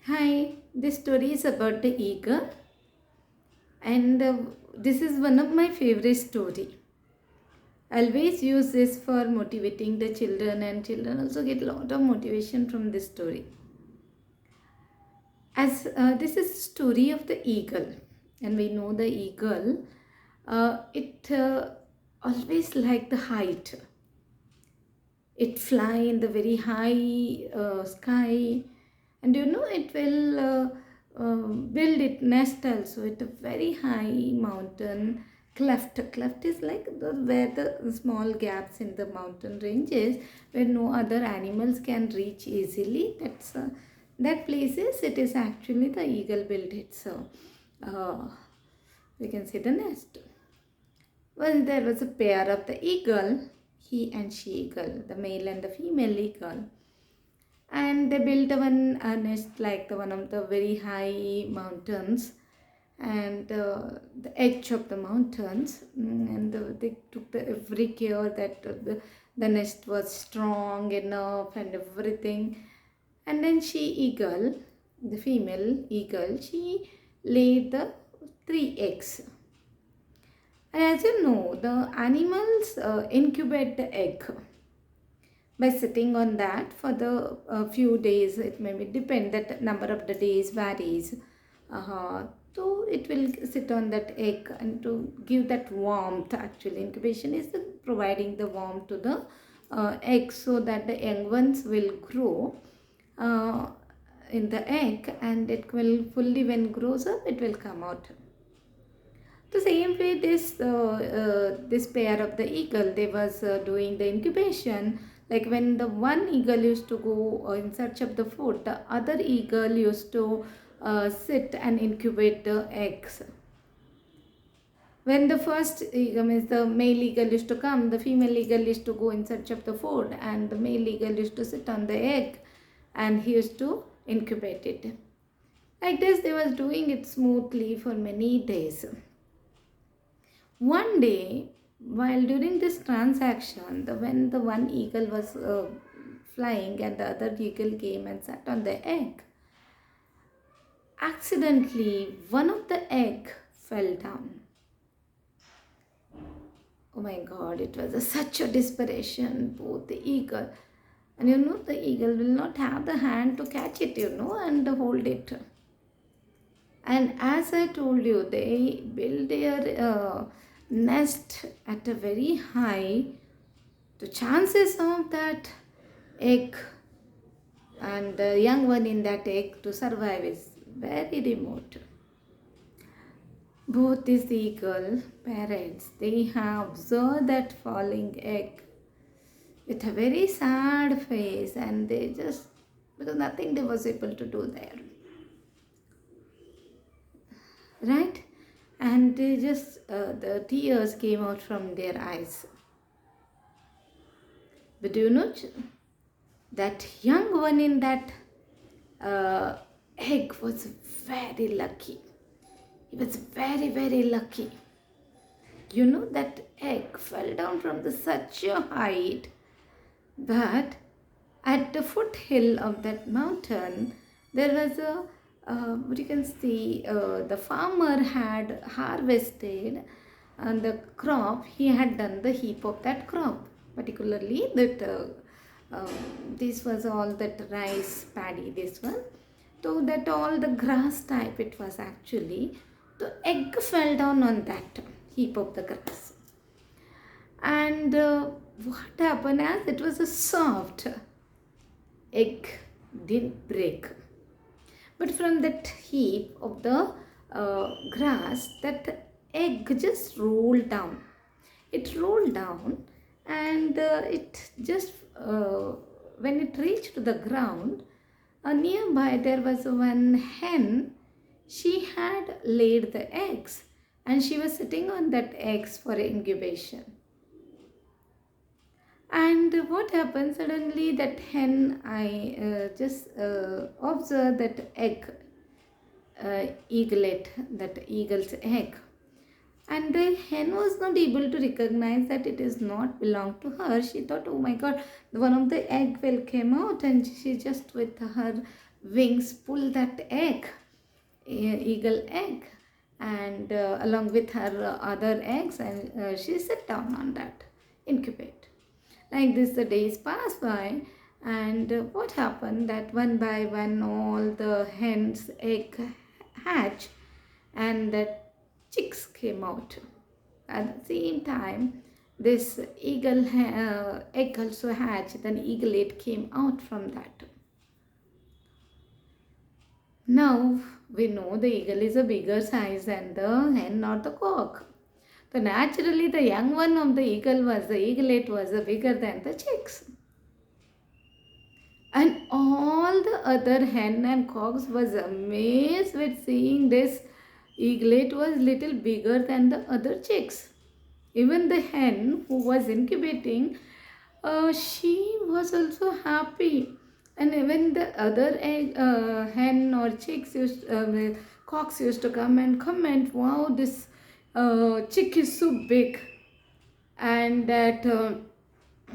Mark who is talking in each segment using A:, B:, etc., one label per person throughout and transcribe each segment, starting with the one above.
A: Hi, this story is about the eagle, and this is one of my favorite story. I always use this for motivating the children, and children also get a lot of motivation from this story. As this is the story of the eagle, and we know the eagle, it always like the height. It fly in the very high sky, and it will build it nest also at a very high mountain cleft is like where the small gaps in the mountain ranges where no other animals can reach easily. That places it is actually the eagle built it. So we can see the nest. Well, there was a pair of the eagle, he and she eagle, the male and the female eagle. And they built one nest like the one of the very high mountains and the edge of the mountains. And they took every care that the nest was strong enough and everything. And then she eagle, the female eagle, she laid the three eggs. And as you know, the animals incubate the egg by sitting on that for the few days. It may be depend that number of the days varies. So it will sit on that egg and to give that warmth. Actually, incubation is providing the warmth to the egg so that the young ones will grow uh, in the egg, and it will fully, when grows up, it will come out. The same way, this pair of the eagle, they was doing the incubation. Like when the one eagle used to go in search of the food, the other eagle used to sit and incubate the eggs. When the first eagle, means the male eagle used to come, the female eagle used to go in search of the food, and the male eagle used to sit on the egg, and he used to incubate it. Like this, they was doing it smoothly for many days. One day, while during this transaction, when the one eagle was flying and the other eagle came and sat on the egg, accidentally one of the egg fell down. Oh my God, it was such a desperation, both the eagle. And the eagle will not have the hand to catch it, and hold it. And as I told you, they build their nest at a very high. The chances of that egg and the young one in that egg to survive is very remote. Both these eagle parents, they have observed that falling egg with a very sad face, and they just, because nothing they was able to do there, right? And they just the tears came out from their eyes. But do you know that young one in that egg was very lucky. He was very, very lucky. That egg fell down from such a height, but at the foothill of that mountain, there was what you can see, the farmer had harvested the crop. He had done the heap of that crop, particularly that this was all that rice paddy, this one. So that all the grass type it was actually, the egg fell down on that heap of the grass. And what happened as it was a soft egg, didn't break. But from that heap of the grass, that egg just rolled down. It rolled down, and it just, when it reached the ground, nearby there was one hen. She had laid the eggs, and she was sitting on that eggs for incubation. And what happened suddenly, that hen, I just observed that egg, eaglet, that eagle's egg. And the hen was not able to recognize that it is not belong to her. She thought, oh my god, one of the egg will came out, and she just with her wings pulled that egg, eagle egg, and along with her other eggs, and she sat down on that, incubate. Like this, the days pass by, and what happened that one by one, all the hens' egg hatch, and the chicks came out. At the same time, this egg also hatched. Then eaglet came out from that. Now we know the eagle is a bigger size than the hen or the cock. So naturally, the young one of the eaglet was bigger than the chicks. And all the other hen and cocks was amazed with seeing this eaglet was little bigger than the other chicks. Even the hen who was incubating, she was also happy. And even the other hen or cocks used to come and comment, wow, this chick is so big. And that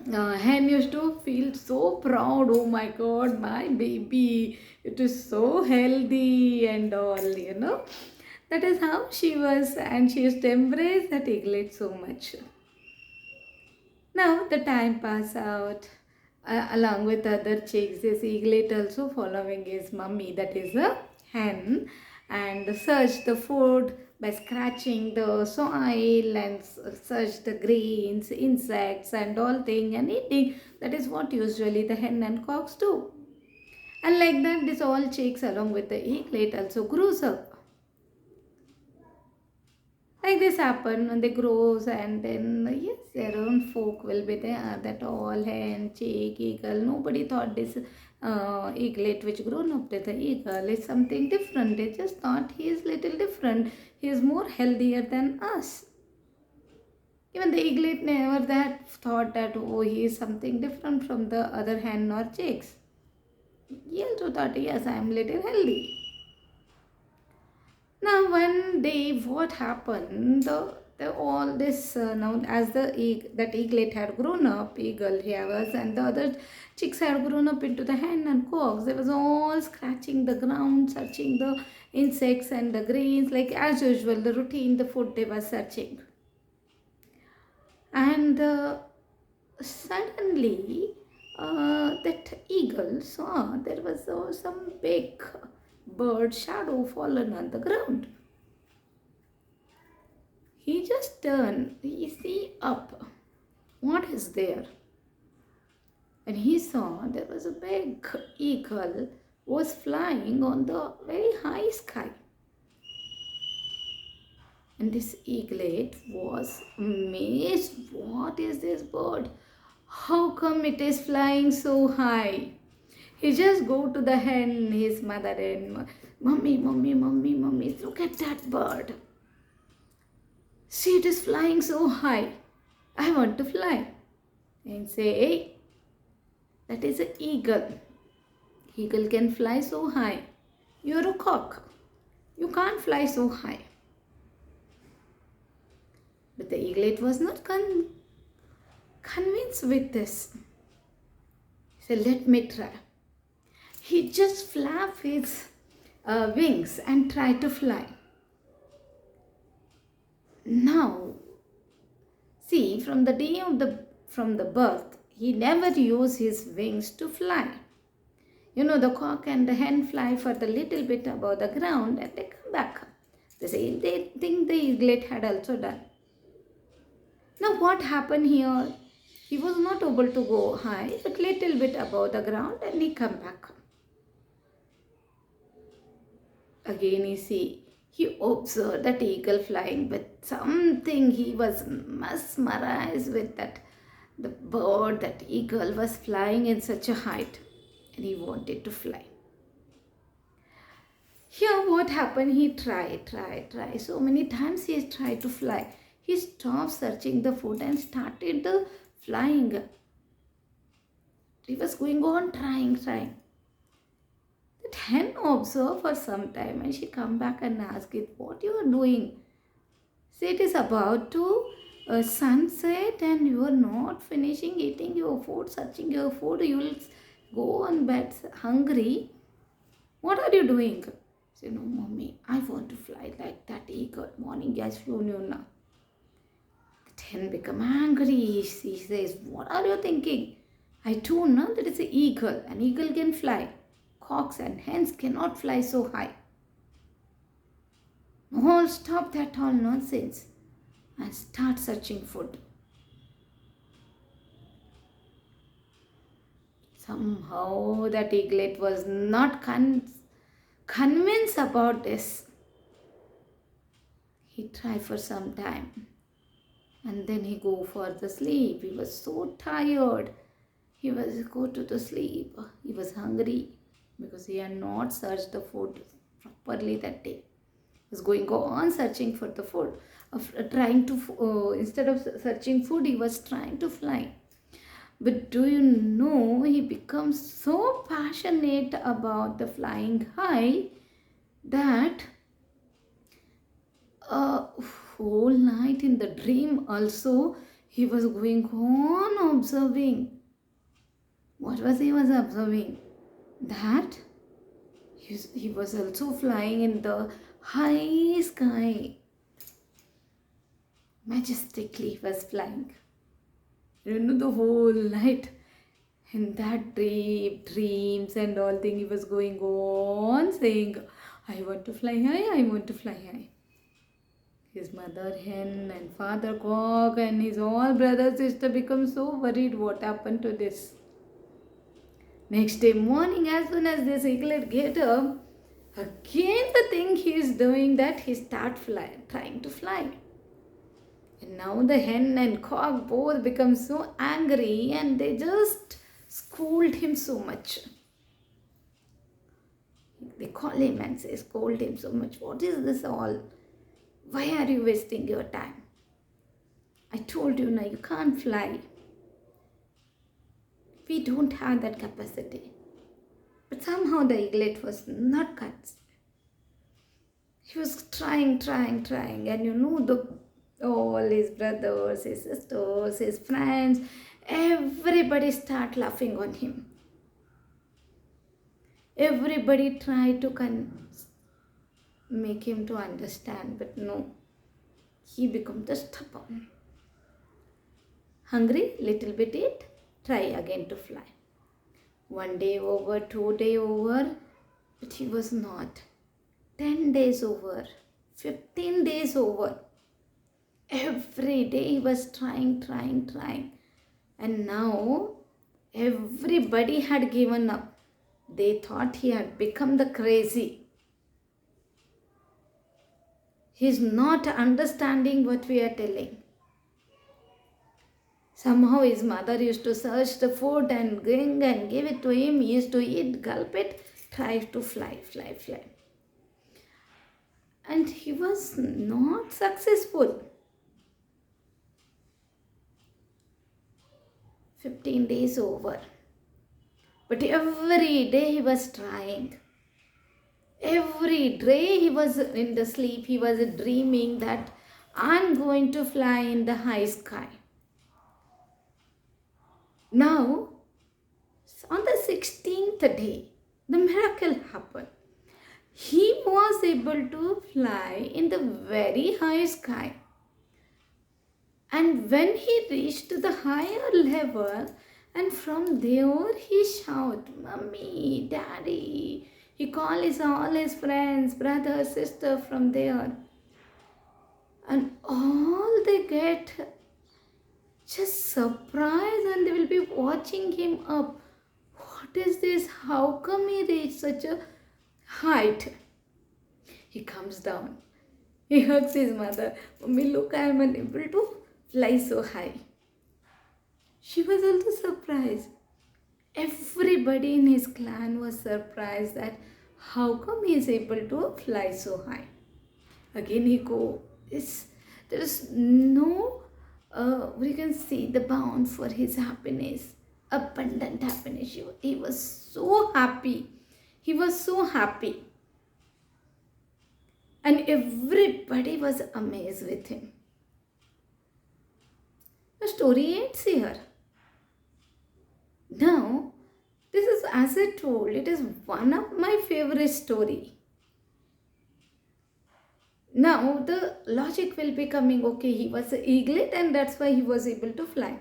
A: hen used to feel so proud. Oh my god, my baby, it is so healthy and all. That is how she was, and she used to embrace that eaglet so much. Now the time pass out, along with other chicks. This eaglet also following his mummy, that is a hen, and search the food by scratching the soil and search the grains, insects and all thing and eating. That is what usually the hen and cocks do. And like that, this all chicks along with the eaglet also grows up. Like this happen when they grows, and then yes, their own folk will be there, that all hen, chick, eagle. Nobody thought this eaglet which grown up with the eagle is something different. They just thought he is little different, he is more healthier than us. Even the eaglet never that thought that, oh, he is something different from the other hen or chicks. He also thought, yes, I am little healthy. Now one day, what happened? All this now as that eaglet had grown up, eagle here was, and the other chicks had grown up into the hen and cocks. They was all scratching the ground, searching the insects and the grains, like as usual, the routine, the food they were searching. And suddenly, that eagle saw there was some big bird shadow fallen on the ground. He just turned, he see up. What is there? And he saw there was a big eagle was flying on the very high sky. And this eaglet was amazed. What is this bird? How come it is flying so high? He just go to the hen, his mother, and mommy, mommy, mommy, mommy, look at that bird. See, it is flying so high. I want to fly. And say, hey, that is an eagle. Eagle can fly so high. You're a cock. You can't fly so high. But the eaglet was not convinced with this. He said, let me try. He just flapped his wings and tried to fly. Now, see, from the day of from the birth, he never used his wings to fly. The cock and the hen fly for the little bit above the ground and they come back. The same thing the eaglet had also done. Now what happened here? He was not able to go high, but little bit above the ground, and he come back. Again, you see, he observed that eagle flying with something. He was mesmerized with that. The bird, that eagle was flying in such a height, and he wanted to fly. Here what happened? He tried. So many times he tried to fly. He stopped searching the food and started the flying. He was going on trying. That hen observed for some time and she come back and asked it, what you are doing? it is about to sunset and you are not finishing eating your food, searching your food, you will go on bed hungry. What are you doing? Say, no, mommy, I want to fly like that eagle. Morning has flown you now. The hen become angry. He says, what are you thinking? I told no that it's an eagle. An eagle can fly. Cocks and hens cannot fly so high. All stop that all nonsense and start searching food. Somehow that eaglet was not convinced about this. He tried for some time and then he go for the sleep. He was so tired. He was go to the sleep. He was hungry because he had not searched the food properly that day. He was going on searching for the food. Trying to instead of searching food, he was trying to fly. But do you know he becomes so passionate about the flying high that a whole night in the dream also he was going on observing. What was he was observing? That he was also flying in the high sky. Majestically he was flying. You know, the whole night in that dreams and all thing he was going on saying, I want to fly high, I want to fly high. His mother hen and father cock and his all brother sister become so worried what happened to this. Next day morning, as soon as this eaglet get up, again the thing he is doing that he start trying to fly. And now the hen and cock both become so angry and they just scold him so much. They call him and say, scold him so much. What is this all? Why are you wasting your time? I told you now you can't fly. We don't have that capacity. But somehow the eaglet was not convinced. He was trying. And you know, all his brothers, his sisters, his friends, everybody start laughing on him. Everybody tried to make him to understand, but no, he became the stubborn. Hungry, little bit eat, try again to fly. 1 day over, 2 day over, but he was not. 10 days over, 15 days over. Every day he was trying. And now everybody had given up. They thought he had become the crazy. He's not understanding what we are telling. Somehow his mother used to search the food and bring and give it to him. He used to eat, gulp it, try to fly. And he was not successful. 15 days over. But every day he was trying. Every day he was in the sleep, he was dreaming that I'm going to fly in the high sky. Now, on the 16th day, the miracle happened. He was able to fly in the very high sky. And when he reached the higher level, and from there he shouted, Mummy, Daddy. He called all his friends, brother, sister from there. And all they get just surprised and they will be watching him up. What is this? How come he reached such a height? He comes down. He hugs his mother. Mommy, look, I am unable to fly so high. She was also surprised. Everybody in his clan was surprised that how come he is able to fly so high. Again he there is no we can see the bound for his happiness, abundant happiness. He was so happy. and everybody was amazed with him. The story ends here. Now, this is, as I told, it is one of my favorite story. Now the logic will be coming, okay, he was an eaglet and that's why he was able to fly.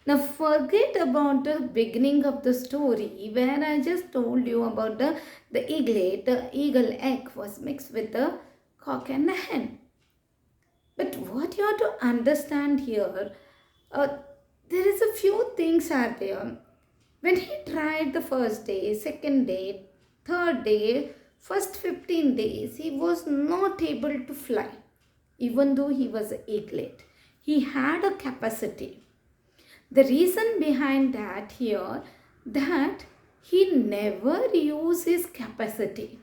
A: Now forget about the beginning of the story where I just told you about the eaglet, the eagle egg was mixed with the cock and the hen. But what you have to understand here, there is a few things are there. When he tried the first day, second day, third day, first 15 days, he was not able to fly, even though he was an eaglet. He had a capacity. The reason behind that here, that he never used his capacity.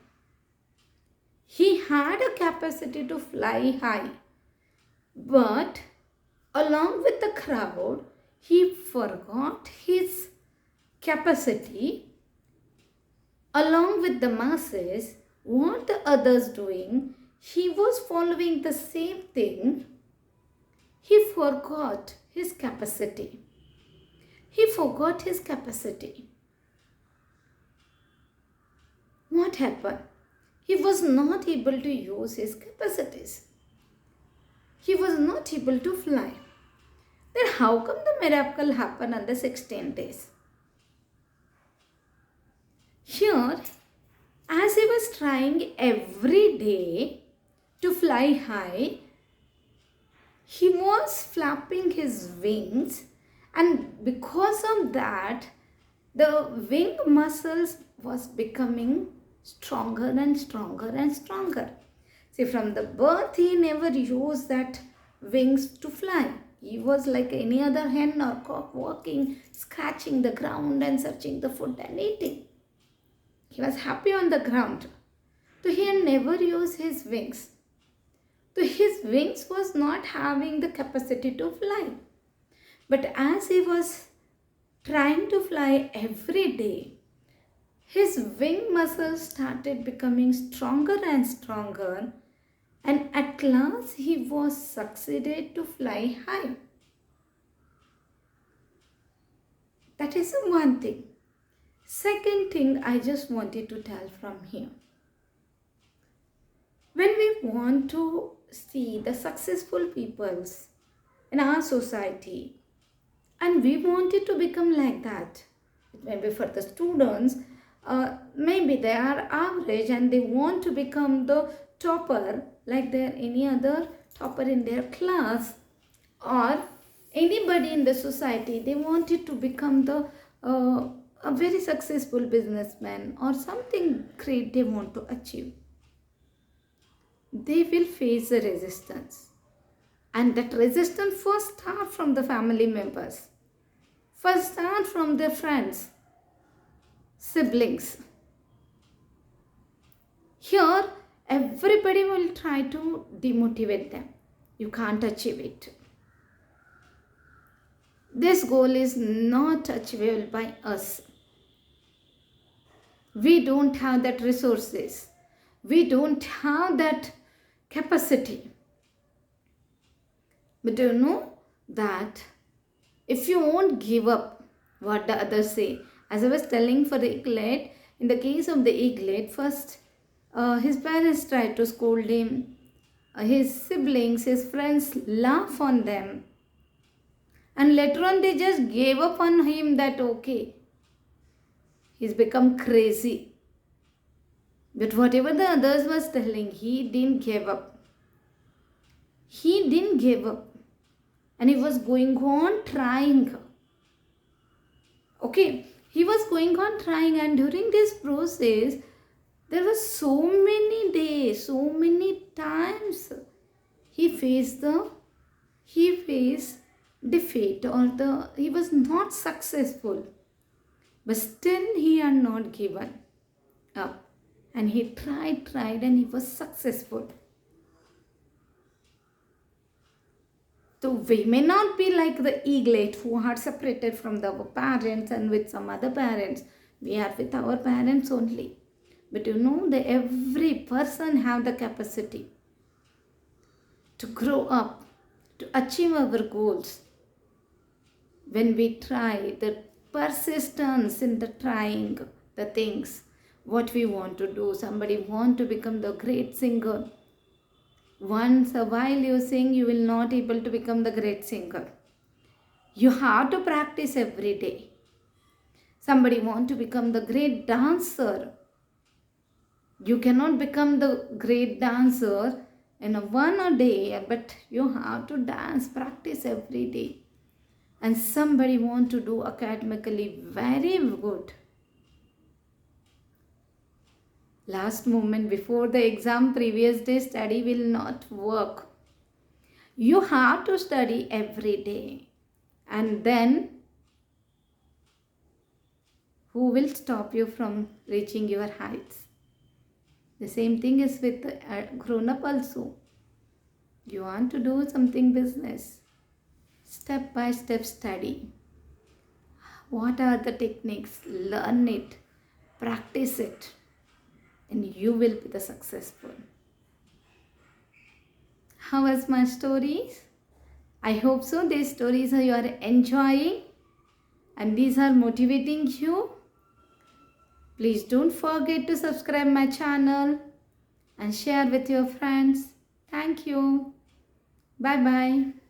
A: He had a capacity to fly high, but along with the crowd, he forgot his capacity. Along with the masses, what the others doing, he was following the same thing. He forgot his capacity. He forgot his capacity. What happened? He was not able to use his capacities. He was not able to fly. Then how come the miracle happened on the 16 days? Here, as he was trying every day to fly high, he was flapping his wings, and because of that, the wing muscles was becoming stronger and stronger and stronger. See, from the birth, he never used that wings to fly. He was like any other hen or cock, walking, scratching the ground and searching the food and eating. He was happy on the ground. So he had never used his wings. So his wings was not having the capacity to fly. But as he was trying to fly every day, his wing muscles started becoming stronger and stronger, and at last he was succeeded to fly high. That is one thing. Second thing I just wanted to tell from here. When we want to see the successful peoples in our society and we wanted to become like that, maybe for the students, maybe they are average and they want to become the topper like there any other topper in their class, or anybody in the society, they wanted to become the a very successful businessman or something great they want to achieve. They will face the resistance, and that resistance first start from the family members, first start from their friends, siblings. Here everybody will try to demotivate them. You can't achieve it. This goal is not achievable by us. We don't have that resources. We don't have that capacity. But do you know that if you won't give up what the others say, as I was telling for the eaglet, in the case of the eaglet, first his parents tried to scold him, his siblings, his friends laugh on them, and later on they just gave up on him that okay, he's become crazy. But whatever the others was telling, he didn't give up. He didn't give up. And he was going on trying. Okay, he was going on trying, and during this process, there were so many days, so many times he faced defeat, or he was not successful. But still he had not given up. And he tried and he was successful. So we may not be like the eaglet who are separated from our parents and with some other parents. We are with our parents only. But you know that every person have the capacity to grow up, to achieve our goals. When we try, the persistence in the trying the things, what we want to do. Somebody want to become the great singer. Once a while you sing, you will not able to become the great singer. You have to practice every day. Somebody want to become the great dancer. You cannot become the great dancer in a one a day, but you have to dance, practice every day. And somebody want to do academically very good. Last moment before the exam, previous day study will not work. You have to study every day. And then who will stop you from reaching your heights? The same thing is with grown up also. You want to do something business. Step by step study. What are the techniques? Learn it. Practice it. And you will be the successful. How was my stories? I hope so. These stories you are enjoying and these are motivating you. Please don't forget to subscribe my channel and share with your friends. Thank you. Bye bye.